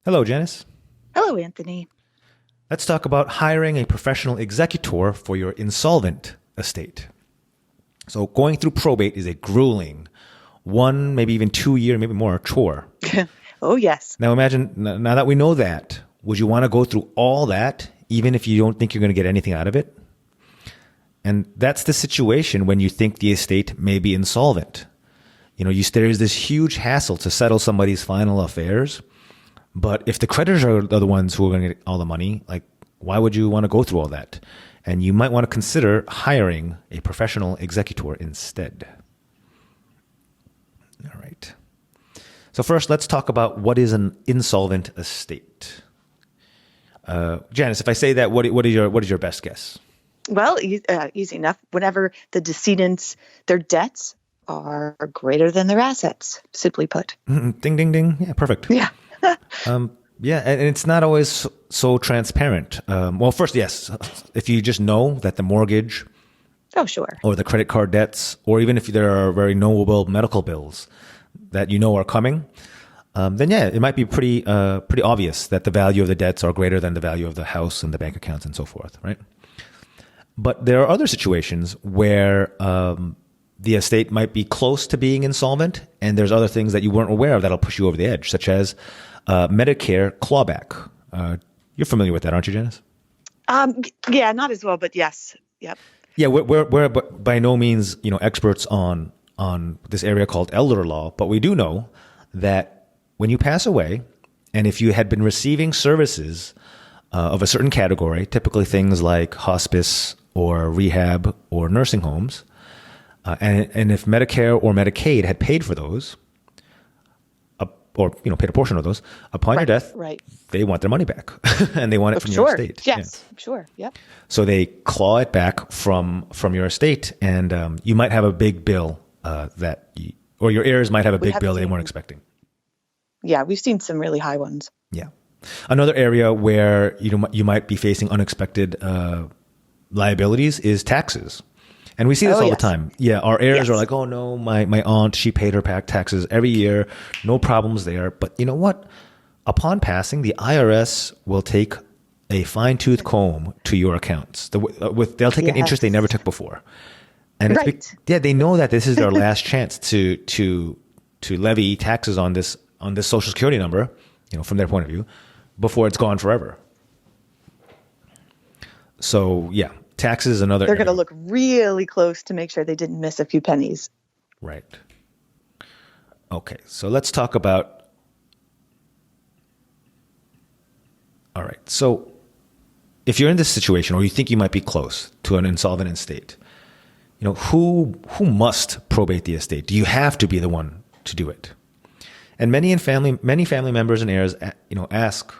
Hello, Janice. Hello, Anthony. Let's talk about hiring a professional executor for your insolvent estate. So, going through probate is a grueling 1, maybe even 2 year, maybe more chore. Oh, yes. Now, imagine, now that we know that, would you want to go through all that, even if you don't think you're going to get anything out of it? And that's the situation when you think the estate may be insolvent. There's this huge hassle to settle somebody's final affairs. But if the creditors are the ones who are going to get all the money, like, why would you want to go through all that? And you might want to consider hiring a professional executor instead. All right. So first, let's talk about what is an insolvent estate. Janice, if I say that, what is your best guess? Well, easy enough. Whenever the decedents, their debts are greater than their assets, simply put. Ding, ding, ding. Yeah, perfect. Yeah. Yeah, and it's not always so transparent. Well, first, yes, if you just know that the mortgage Oh, sure. or the credit card debts, or even if there are very knowable medical bills that you know are coming, then yeah, it might be pretty obvious that the value of the debts are greater than the value of the house and the bank accounts and so forth, right? But there are other situations where the estate might be close to being insolvent, and there's other things that you weren't aware of that'll push you over the edge, such as Medicare clawback. You're familiar with that, aren't you, Janice? Yeah, not as well, but yes. Yep. Yeah, we're by no means experts on this area called elder law, but we do know that when you pass away, and if you had been receiving services of a certain category, typically things like hospice or rehab or nursing homes, and if Medicare or Medicaid had paid for those, or paid a portion of those, upon your death, Right. they want their money back, and they want it from your Sure. estate. Yes. Sure. Yep. So they claw it back from your estate, and you might have a big bill or your heirs might have a big bill they weren't expecting. Yeah, we've seen some really high ones. Yeah. Another area where you might be facing unexpected liabilities is taxes. And we see this all the time. Yeah, our heirs are like, oh no, my aunt, she paid her taxes every year, no problems there. But you know what? Upon passing, the IRS will take a fine-tooth comb to your accounts. They'll take an interest they never took before. And it's they know that this is their last chance to levy taxes on this Social Security number, from their point of view, before it's gone forever. So yeah, taxes is another. They're going to look really close to make sure they didn't miss a few pennies. Right. Okay, so let's talk about. All right, so if you're in this situation, or you think you might be close to an insolvent estate, who must probate the estate? Do you have to be the one to do it? And many family members and heirs, ask,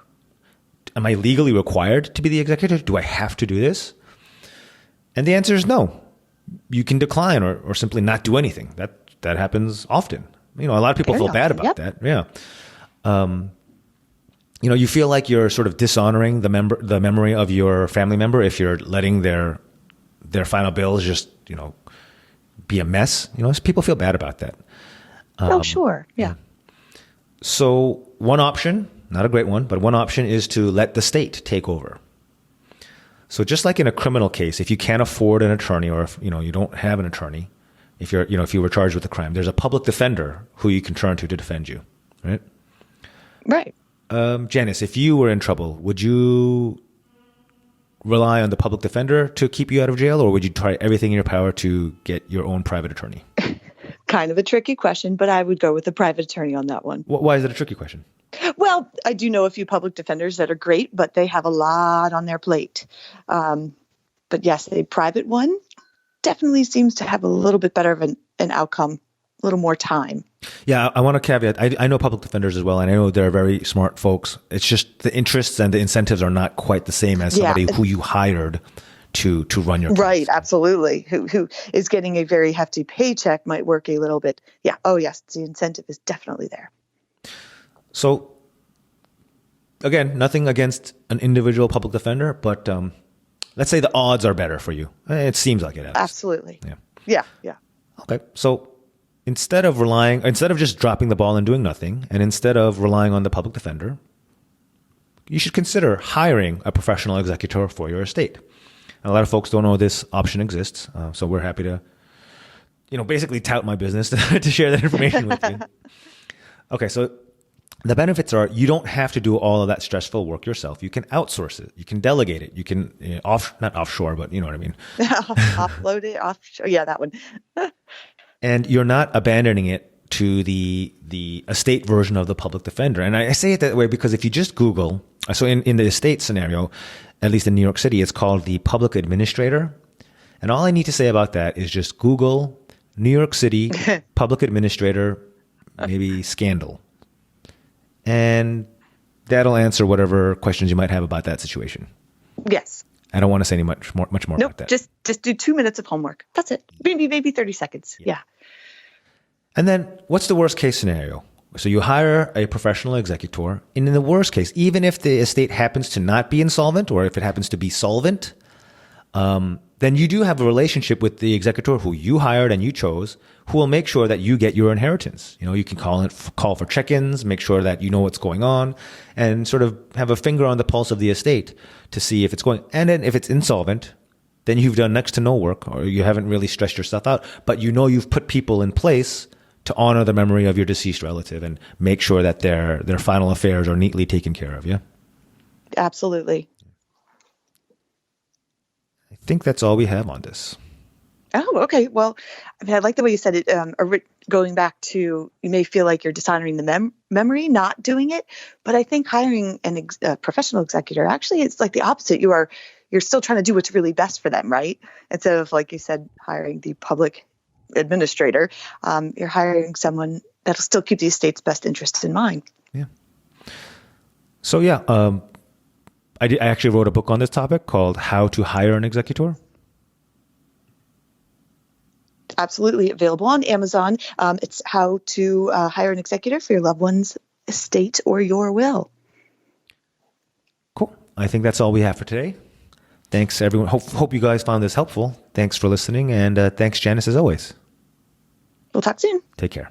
am I legally required to be the executor? Do I have to do this? And the answer is no. You can decline or simply not do anything. That happens often. A lot of people feel bad about that. Yeah. You feel like you're sort of dishonoring the memory of your family member if you're letting their final bills just, be a mess. People feel bad about that. Sure. Yeah. So one option, not a great one, but one option is to let the state take over. So just like in a criminal case, if you can't afford an attorney, or if you don't have an attorney, if you were charged with a crime, there's a public defender who you can turn to defend you, right? Right. Janice, if you were in trouble, would you rely on the public defender to keep you out of jail, or would you try everything in your power to get your own private attorney? Kind of a tricky question, but I would go with a private attorney on that one. Why is it a tricky question? Well, I do know a few public defenders that are great, but they have a lot on their plate. But yes, a private one definitely seems to have a little bit better of an outcome, a little more time. Yeah, I want to caveat. I know public defenders as well, and I know they're very smart folks. It's just the interests and the incentives are not quite the same as somebody who you hired to run your case. Right, absolutely. Who is getting a very hefty paycheck might work a little bit. Yeah. Oh, yes, the incentive is definitely there. So, again, nothing against an individual public defender, but let's say the odds are better for you. It seems like it is. Absolutely. Yeah. Yeah. Okay. So instead of just dropping the ball and doing nothing, and instead of relying on the public defender, you should consider hiring a professional executor for your estate. And a lot of folks don't know this option exists, so we're happy to, basically tout my business to share that information with you. Okay, so the benefits are you don't have to do all of that stressful work yourself. You can outsource it. You can delegate it. You can not offshore, but you know what I mean. Offload it, offshore. Yeah, that one. And you're not abandoning it to the estate version of the public defender. And I say it that way because if you just Google, so in the estate scenario, at least in New York City, it's called the public administrator. And all I need to say about that is just Google New York City public administrator, maybe scandal. And that'll answer whatever questions you might have about that situation. Yes. I don't want to say any much more about that. Just do 2 minutes of homework. That's it. Maybe 30 seconds. Yeah. And then what's the worst case scenario? So you hire a professional executor, and in the worst case, even if the estate happens to not be insolvent or if it happens to be solvent, then you do have a relationship with the executor who you hired and you chose, who will make sure that you get your inheritance. You can call for check-ins, make sure that you know what's going on, and sort of have a finger on the pulse of the estate to see if it's going. And then if it's insolvent, then you've done next to no work, or you haven't really stressed yourself out, but you've put people in place to honor the memory of your deceased relative and make sure that their final affairs are neatly taken care of. Yeah. Absolutely. I think that's all we have on this. Oh, okay. Well, I like the way you said it. Going back to, you may feel like you're dishonoring the memory, not doing it, but I think hiring a professional executor, actually, it's like the opposite. You're still trying to do what's really best for them, right? Instead of, like you said, hiring the public administrator, you're hiring someone that'll still keep the estate's best interests in mind. Yeah. So I actually wrote a book on this topic called How to Hire an Executor. Absolutely available on Amazon. It's how to hire an executor for your loved one's estate or your will. Cool. I think that's all we have for today. Thanks, everyone. Hope you guys found this helpful. Thanks for listening, and thanks, Janice, as always. We'll talk soon. Take care.